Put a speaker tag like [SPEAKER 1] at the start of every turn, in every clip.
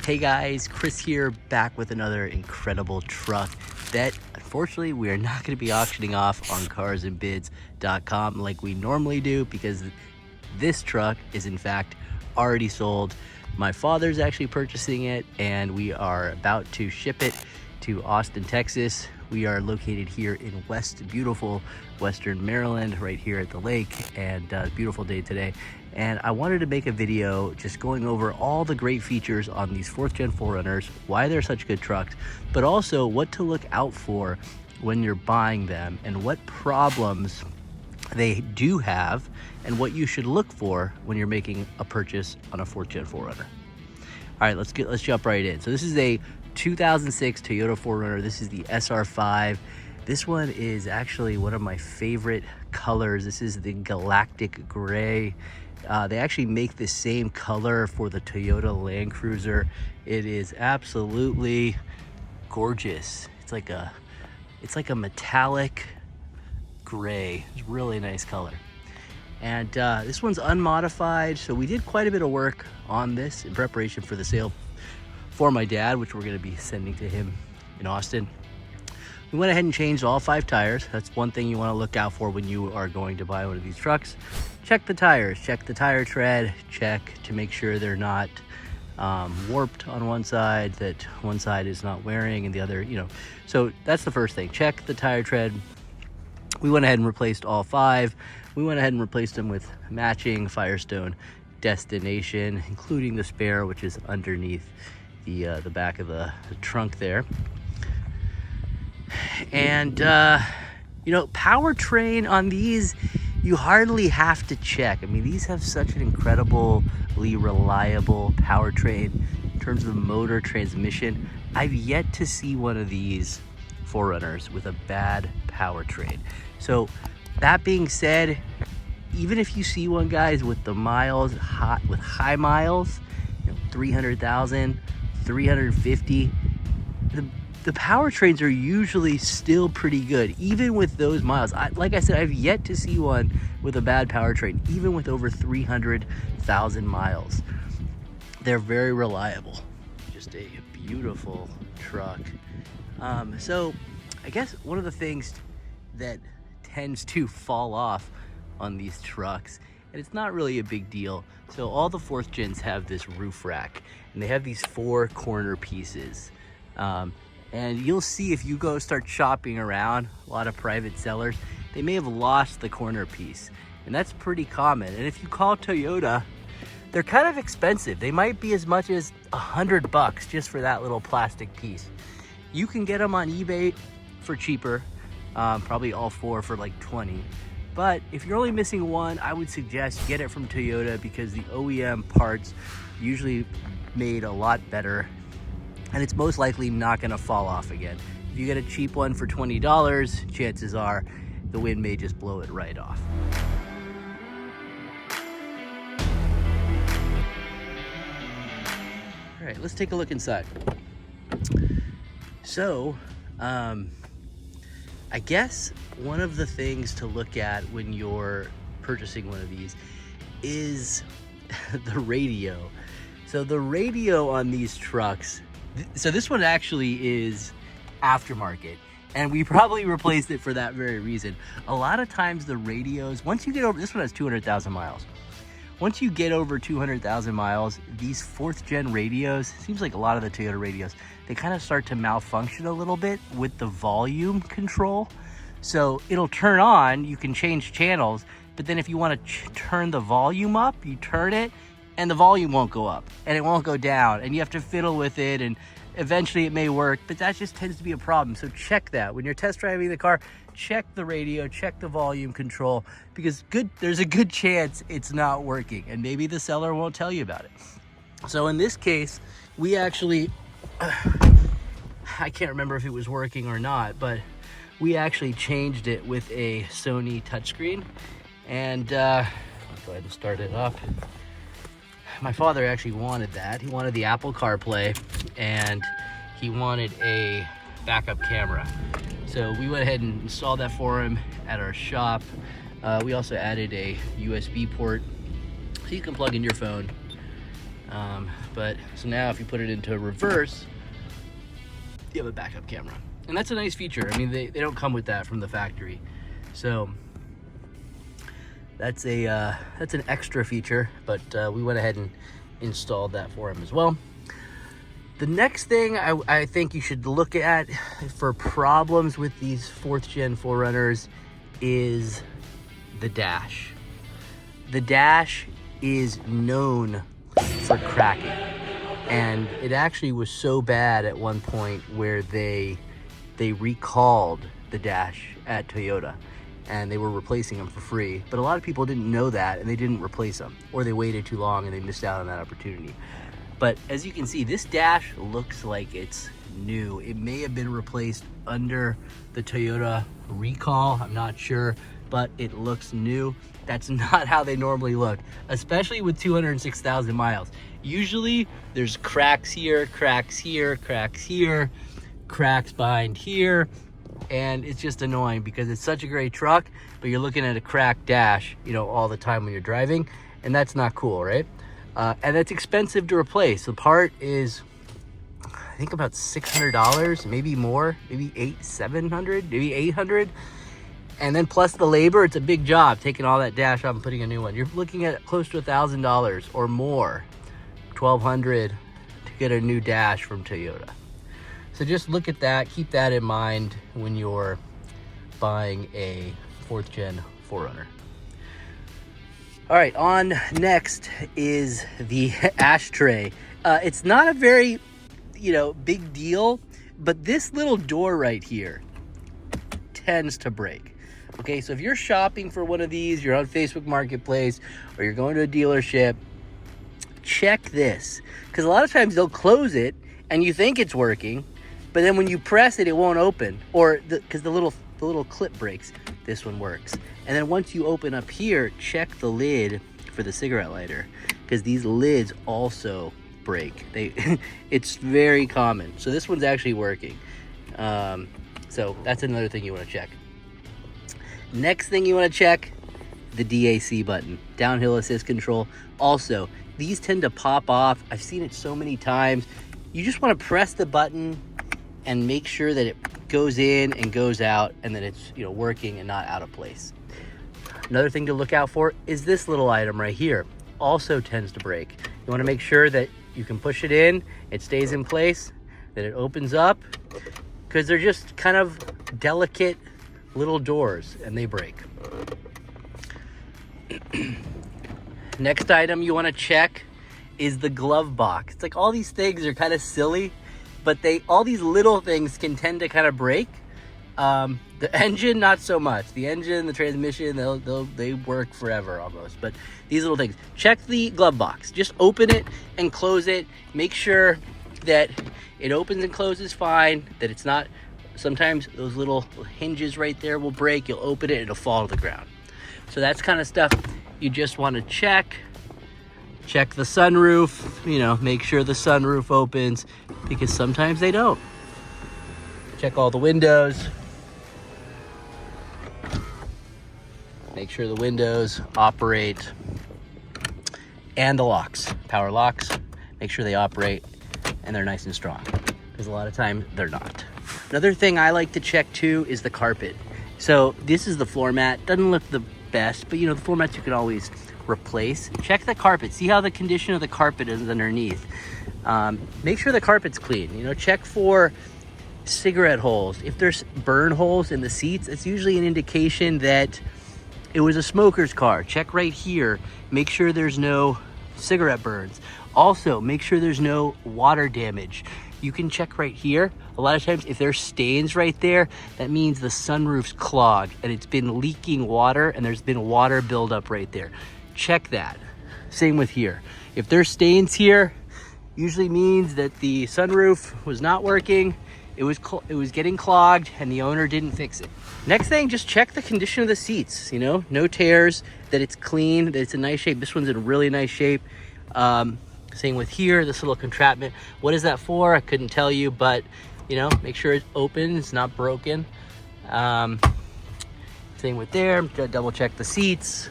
[SPEAKER 1] Hey guys, Chris here, back with another incredible truck that unfortunately we are not going to be auctioning off on carsandbids.com like we normally do, because this truck is in fact already sold. My father's actually purchasing it and we are about to ship it to Austin, Texas. We are located here in beautiful Western Maryland, right here at the lake, and beautiful day today. And I wanted to make a video just going over all the great features on these 4th gen 4Runners, why they're such good trucks, but also what to look out for when you're buying them and what problems they do have and what you should look for when you're making a purchase on a 4th gen 4Runner. All right, let's jump right in. So this is a 2006 Toyota 4Runner. This is the SR5. This one is actually one of my favorite colors. This is the Galactic Gray. They actually make the same color for the Toyota Land Cruiser. It is absolutely gorgeous. It's like a metallic gray. It's a really nice color. And this one's unmodified, so we did quite a bit of work on this in preparation for the sale for my dad, which we're going to be sending to him in Austin. We went ahead and changed all 5 tires. That's one thing you want to look out for when you are going to buy one of these trucks. Check the tires, check the tire tread, check to make sure they're not warped on one side, that one side is not wearing and the other, So that's the first thing, check the tire tread. We went ahead and replaced all 5. We went ahead and replaced them with matching Firestone Destination, including the spare, which is underneath the back of the trunk there. And powertrain on these, you hardly have to check. I mean, these have such an incredibly reliable powertrain in terms of motor, transmission. I've yet to see one of these 4Runners with a bad powertrain. So that being said, even if you see one, guys, with the miles, with high miles, 300,000, 350, the powertrains are usually still pretty good, even with those miles. Like I said, I've yet to see one with a bad powertrain, even with over 300,000 miles. They're very reliable. Just a beautiful truck. So I guess one of the things that tends to fall off on these trucks, and it's not really a big deal. So all the 4th gens have this roof rack, and they have these 4 corner pieces. And you'll see if you go start shopping around, a lot of private sellers, they may have lost the corner piece, and that's pretty common. And if you call Toyota, they're kind of expensive. They might be as much as $100 just for that little plastic piece. You can get them on eBay for cheaper, probably all 4 for like 20. But if you're only missing one, I would suggest get it from Toyota, because the OEM parts usually made a lot better, and it's most likely not going to fall off again. If you get a cheap one for $20, chances are the wind may just blow it right off. All right, let's take a look inside. So, I guess one of the things to look at when you're purchasing one of these is the radio. So the radio on these trucks, so this one actually is aftermarket, and we probably replaced it for that very reason. A lot of times the radios, once you get over, this one has 200,000 miles. Once you get over 200,000 miles, these 4th gen radios, seems like a lot of the Toyota radios, they kind of start to malfunction a little bit with the volume control. So it'll turn on, you can change channels, but then if you want to turn the volume up, you turn it, and the volume won't go up, and it won't go down, and you have to fiddle with it, and eventually it may work, but that just tends to be a problem. So check that. When you're test driving the car, check the radio, check the volume control, because there's a good chance it's not working, and maybe the seller won't tell you about it. So in this case, we actually, I can't remember if it was working or not, but we actually changed it with a Sony touchscreen, and I'll go ahead and start it up. My father actually wanted that. He wanted the Apple CarPlay, and he wanted a backup camera. So we went ahead and installed that for him at our shop. We also added a USB port, so you can plug in your phone But so now if you put it into reverse, you have a backup camera. And that's a nice feature. I mean, they don't come with that from the factory. So that's an extra feature, but we went ahead and installed that for him as well. The next thing I think you should look at for problems with these 4th gen 4Runners is the dash. The dash is known for cracking, and it actually was so bad at one point where they recalled the dash at Toyota, and they were replacing them for free. But a lot of people didn't know that, and they didn't replace them, or they waited too long and they missed out on that opportunity. But as you can see, this dash looks like it's new. It may have been replaced under the Toyota recall, I'm not sure, but it looks new. That's not how they normally look, especially with 206,000 miles. Usually there's cracks here, cracks here, cracks here, cracks behind here, and it's just annoying because it's such a great truck, but you're looking at a cracked dash, you know, all the time when you're driving, and that's not cool, right? And it's expensive to replace. The part is, I think, about $600, maybe more, maybe $700, maybe $800. And then plus the labor, it's a big job taking all that dash off and putting a new one. You're looking at close to $1,000 or more, $1,200 to get a new dash from Toyota. So just look at that, keep that in mind when you're buying a 4th gen 4Runner. All right, on next is the ashtray. It's not a very, big deal, but this little door right here tends to break. Okay, so if you're shopping for one of these, you're on Facebook Marketplace, or you're going to a dealership, check this. Because a lot of times they'll close it, and you think it's working, but then when you press it, it won't open, or because the little clip breaks. This one works. And then once you open up here, check the lid for the cigarette lighter, because these lids also break. It's very common. So this one's actually working. So that's another thing you want to check. Next thing you want to check, the DAC button, downhill assist control. Also, these tend to pop off. I've seen it so many times. You just want to press the button and make sure that it goes in and goes out, and that it's working and not out of place. Another thing to look out for is this little item right here. Also tends to break. You want to make sure that you can push it in, it stays in place, that it opens up, because they're just kind of delicate little doors and they break. Next item you want to check is the glove box. It's like all these things are kind of silly, but all these little things can tend to kind of break. The engine, not so much. The engine, the transmission, they work forever almost. But these little things, check the glove box. Just open it and close it. Make sure that it opens and closes fine, that it's not, sometimes those little hinges right there will break. You'll open it, it'll fall to the ground. So that's kind of stuff you just want to check. Check the sunroof, make sure the sunroof opens, because sometimes they don't. Check all the windows. Make sure the windows operate, and the locks, power locks. Make sure they operate and they're nice and strong, because a lot of times they're not. Another thing I like to check too is the carpet. So this is the floor mat. Doesn't look the best, but the floor mats you can always replace. Check the carpet. See how the condition of the carpet is underneath. Make sure the carpet's clean. Check for cigarette holes. If there's burn holes in the seats, it's usually an indication that it was a smoker's car. Check right here. Make sure there's no cigarette burns. Also, make sure there's no water damage. You can check right here. A lot of times if there's stains right there, that means the sunroof's clogged and it's been leaking water, and there's been water buildup right there. Check that. Same with here. If there's stains here, usually means that the sunroof was not working. It was getting clogged and the owner didn't fix it. Next thing, just check the condition of the seats. No tears, that it's clean, that it's in nice shape. This one's in really nice shape. Same with here, this little contraption. What is that for? I couldn't tell you, but make sure it's open, it's not broken. Same with there. Double check the seats.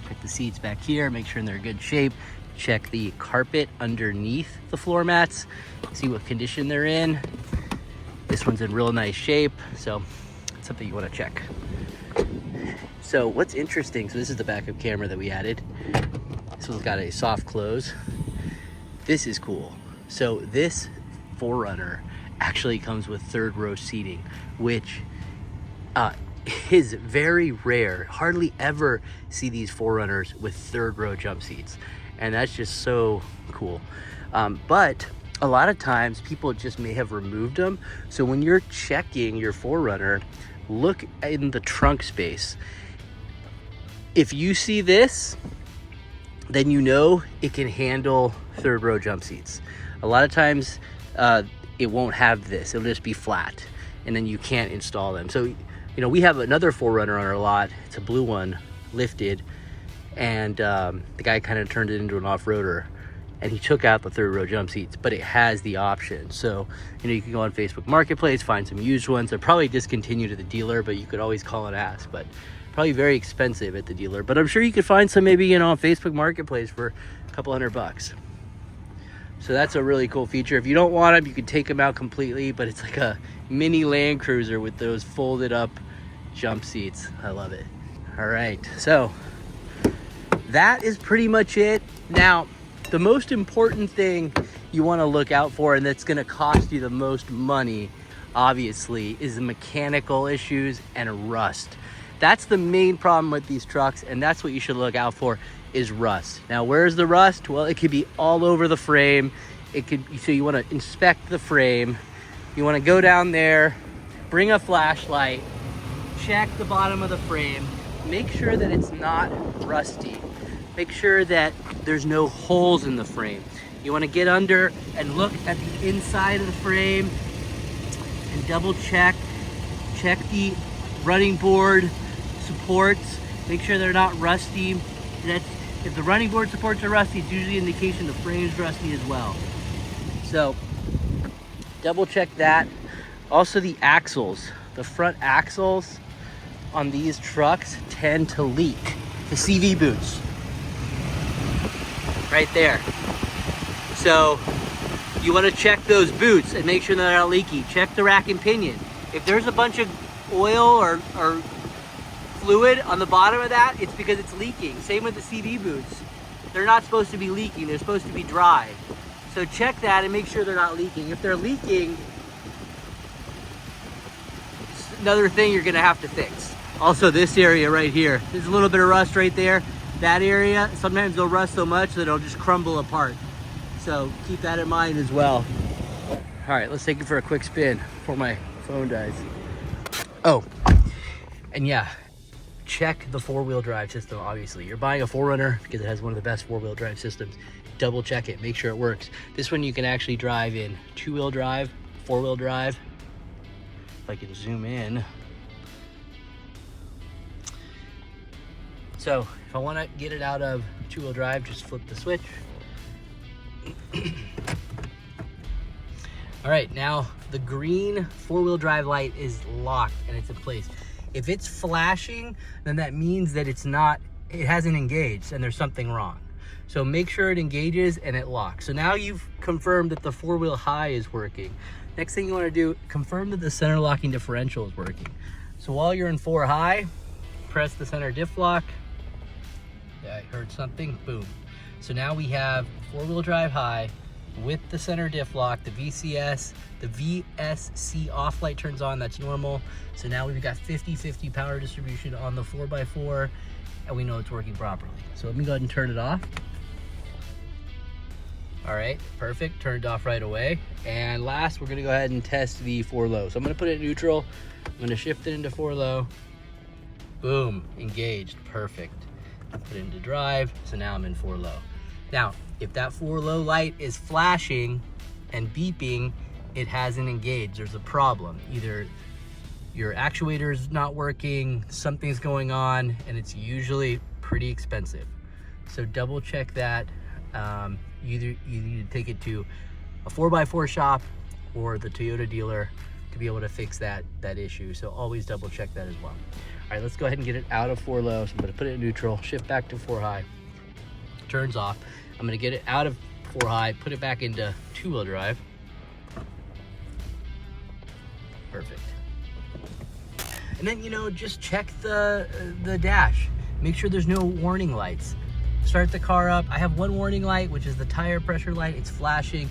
[SPEAKER 1] Check the seats back here, make sure they're in good shape. Check the carpet underneath the floor mats, see what condition they're in. This one's in real nice shape, so it's something you want to check. So what's interesting, so this is the backup camera that we added. This one's got a soft close. This is cool. So this 4runner actually comes with third row seating, which is very rare. Hardly ever see these 4runners with third row jump seats. And that's just so cool. But a lot of times people just may have removed them. So when you're checking your 4runner, look in the trunk space. If you see this, then you know it can handle third row jump seats. A lot of times it won't have this, it'll just be flat, and then you can't install them. So, you know, we have another 4runner on our lot. It's a blue one, lifted, and the guy kind of turned it into an off-roader, and he took out the third row jump seats, but it has the option. So, you know, you can go on Facebook Marketplace, find some used ones. They're probably discontinued at the dealer, but you could always call and ask. But probably very expensive at the dealer, but I'm sure you could find some maybe, you know, on Facebook Marketplace for a couple $100. So that's a really cool feature. If you don't want them, you can take them out completely, but it's like a mini Land Cruiser with those folded up jump seats. I love it. All right, so that is pretty much it. Now, the most important thing you want to look out for, and that's going to cost you the most money, obviously, is the mechanical issues and rust. That's the main problem with these trucks, and that's what you should look out for, is rust. Now, where's the rust? Well, it could be all over the frame. So you want to inspect the frame. You want to go down there, bring a flashlight, check the bottom of the frame, make sure that it's not rusty. Make sure that there's no holes in the frame. You want to get under and look at the inside of the frame and double check the running board supports, make sure they're not rusty. If the running board supports are rusty, it's usually an indication the frame's rusty as well. So double check that. Also the axles, the front axles on these trucks tend to leak. The CV boots, right there. So you want to check those boots and make sure they're not leaky. Check the rack and pinion. If there's a bunch of oil or fluid on the bottom of that, it's because it's leaking. Same with the CV boots. They're not supposed to be leaking, they're supposed to be dry. So check that and make sure they're not leaking. If they're leaking, it's another thing you're gonna have to fix. Also this area right here, there's a little bit of rust right there. That area, sometimes they'll rust so much that it'll just crumble apart. So keep that in mind as well. All right, let's take it for a quick spin before my phone dies. Oh, and yeah, check the 4-wheel drive system. Obviously, you're buying a 4runner because it has one of the best 4-wheel drive systems. Double check it, make sure it works. This one you can actually drive in 2-wheel drive, 4-wheel drive. If I can zoom in. So if I want to get it out of 2-wheel drive, just flip the switch. All right, now the green 4-wheel drive light is locked and it's in place. If it's flashing, then that means that it hasn't engaged and there's something wrong. So make sure it engages and it locks. So now you've confirmed that the 4-wheel high is working. Next thing you want to do, confirm that the center locking differential is working. So while you're in 4 high, press the center diff lock. Yeah, I heard something, boom. So now we have 4-wheel drive high with the center diff lock, the VCS, the VSC off light turns on, that's normal. So now we've got 50-50 power distribution on the 4x4 and we know it's working properly. So let me go ahead and turn it off. All right, perfect, turned off right away. And last, we're gonna go ahead and test the 4 low. So I'm gonna put it in neutral, I'm gonna shift it into 4 low. Boom, engaged, perfect. Put it into drive, so now I'm in 4 low. Now, if that 4 low light is flashing and beeping, it hasn't engaged. There's a problem. Either your actuator is not working, something's going on, and it's usually pretty expensive. So double check that. You need to take it to a 4x4 shop or the Toyota dealer to be able to fix that issue. So always double check that as well. right, let's go ahead and get it out of 4 low. So I'm gonna put it in neutral, shift back to 4 high, turns off. I'm gonna get it out of 4 high, put it back into 2-wheel drive. Perfect. And then, you know, just check the dash. Make sure there's no warning lights. Start the car up. I have one warning light, which is the tire pressure light. It's flashing.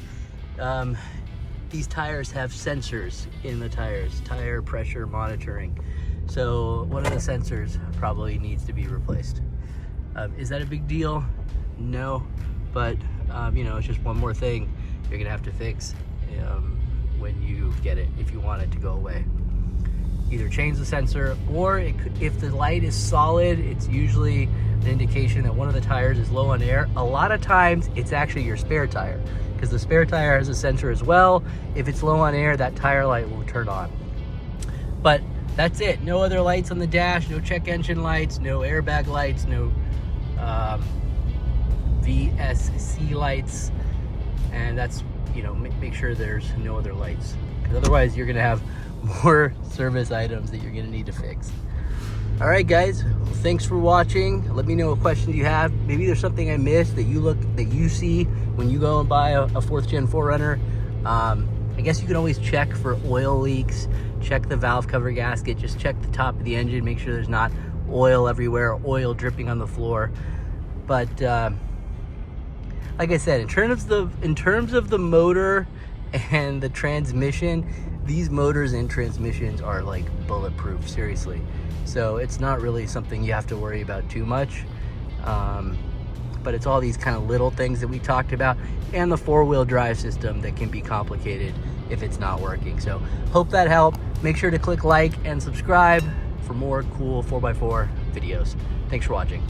[SPEAKER 1] These tires have sensors in the tires, tire pressure monitoring. So one of the sensors probably needs to be replaced. Is that a big deal? No, but you know, it's just one more thing you're gonna have to fix when you get it, if you want it to go away. Either change the sensor, or it could, if the light is solid, it's usually an indication that one of the tires is low on air. A lot of times it's actually your spare tire, because the spare tire has a sensor as well. If it's low on air, that tire light will turn on. But that's it. No other lights on the dash, no check engine lights, no airbag lights, no VSC lights, and that's, you know, make sure there's no other lights, because otherwise you're gonna have more service items that you're gonna need to fix. All right, guys, well, thanks for watching. Let me know what questions you have. Maybe there's something I missed that you see when you go and buy a 4th gen 4Runner. I guess you can always check for oil leaks, check the valve cover gasket, just check the top of the engine, make sure there's not oil everywhere, oil dripping on the floor. But like I said, in terms of the motor and the transmission, these motors and transmissions are like bulletproof, seriously. So it's not really something you have to worry about too much. But it's all these kind of little things that we talked about, and the 4-wheel drive system that can be complicated if it's not working. So hope that helped. Make sure to click like and subscribe for more cool 4x4 videos. Thanks for watching.